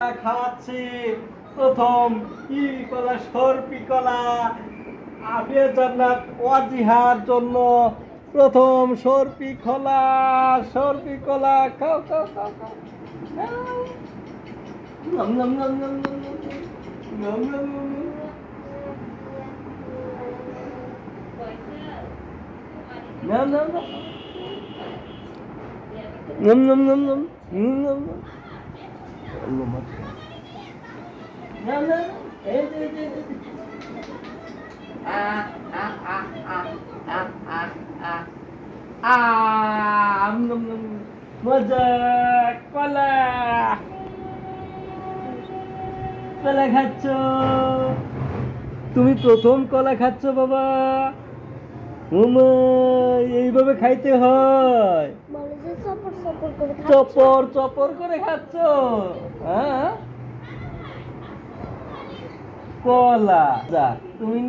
খাওয়াচ্ছি প্রথম ই কলা সর্পি কলা আফিয়া জান্নাত ওয়াজিহার জন্য প্রথম সর্পি কলা খাও খাও খাও খাও নম নম নম নম নম নম নম নম নম নম নম নম নম নম নম নম No, no, no. মজা কলা কলা খাচ্ছ তুমি প্রথম কলা খাচ্ছ বাবা এইভাবে খাইতে হয় চপর চপর করে খাচ্ছ হ্যাঁ কলা যা তুমি